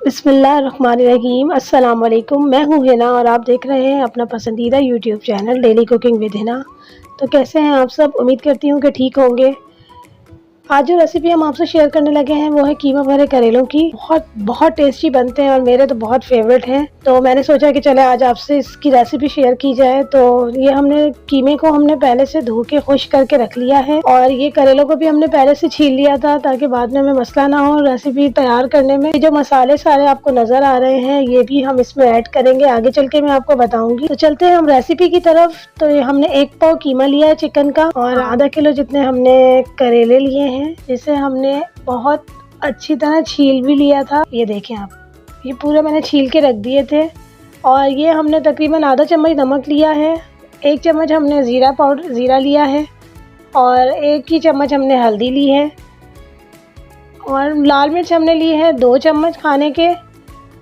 बिस्मिल्लाहिर्रहमानिर्रहीम। अस्सलाम वालेकुम। मैं हूँ हिना और आप देख रहे हैं अपना पसंदीदा YouTube channel daily cooking with Hina. तो कैसे हैं आप सब? उम्मीद करती हूँ कि ठीक होंगे। आज जो रेसिपी हम आपसे शेयर करने लगे हैं वो है कीमा भरे करेलों की। बहुत बहुत टेस्टी बनते हैं और मेरे तो बहुत फेवरेट हैं। तो मैंने सोचा कि चले आज आपसे इसकी रेसिपी शेयर की जाए। तो ये हमने कीमे को हमने पहले से धो के खुश करके रख लिया है और ये करेलों को भी हमने पहले से छील लिया था ताकि बाद में हमें मसला ना हो रेसिपी तैयार करने में। जो मसाले सारे आपको नजर आ रहे हैं ये भी हम इसमें ऐड करेंगे, आगे चल के मैं आपको बताऊंगी। तो चलते हैं हम रेसिपी की तरफ। तो ये हमने 1 पाव कीमा लिया है चिकन का और आधा किलो जितने हमने करेले लिए हैं, जिसे हमने बहुत अच्छी तरह छील भी लिया था। ये देखें आप, ये पूरे मैंने छील के रख दिए थे। और ये हमने तकरीबन आधा चम्मच नमक लिया है, 1 चम्मच हमने ज़ीरा लिया है और 1 ही चम्मच हमने हल्दी ली है और लाल मिर्च हमने ली है 2 चम्मच खाने के।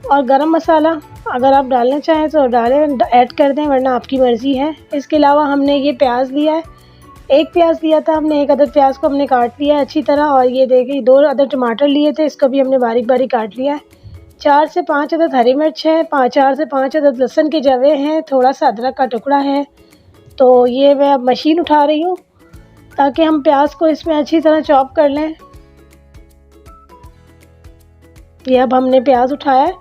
और गरम मसाला अगर आप डालना चाहें तो डालें, ऐड कर दें, वरना आपकी मर्ज़ी है। इसके अलावा हमने ये प्याज लिया है, 1 प्याज लिया था हमने, 1 अदद प्याज को हमने काट लिया है अच्छी तरह। और ये देखिए 2 अदद टमाटर लिए थे, इसको भी हमने बारीक बारीक काट लिया है। 4 से 5 अदद हरी मिर्च है, 4 से 5 अदद लहसुन के जवे हैं, थोड़ा सा अदरक का टुकड़ा है। तो ये मैं अब मशीन उठा रही हूँ ताकि हम प्याज को इसमें अच्छी तरह चॉप कर लें। ये अब हमने प्याज उठाया है,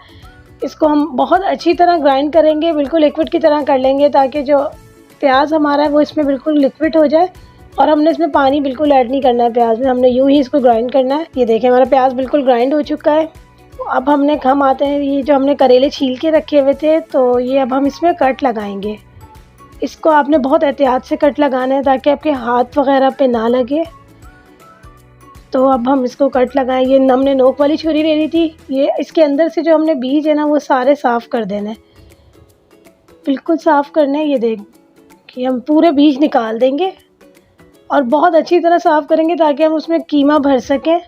इसको हम बहुत अच्छी तरह ग्राइंड करेंगे, बिल्कुल लिक्विड की तरह कर लेंगे ताकि जो प्याज हमारा है वो इसमें बिल्कुल लिक्विड हो जाए। और हमने इसमें पानी बिल्कुल ऐड नहीं करना है प्याज में, हमने यूं ही इसको ग्राइंड करना है। ये देखें हमारा प्याज बिल्कुल ग्राइंड हो चुका है। अब हम आते हैं, ये जो हमने करेले छील के रखे हुए थे तो ये अब हम इसमें कट लगाएंगे। इसको आपने बहुत एहतियात से कट लगाना है ताकि आपके हाथ वगैरह पे ना लगे। तो अब हम इसको कट लगाएं। ये हमने नोक वाली छुरी ले ली थी, ये इसके अंदर से जो हमने बीज है ना वो सारे साफ़ कर देने, बिल्कुल साफ़ करने। ये देख कि हम पूरे बीज निकाल देंगे और बहुत अच्छी तरह साफ़ करेंगे ताकि हम उसमें कीमा भर सकें।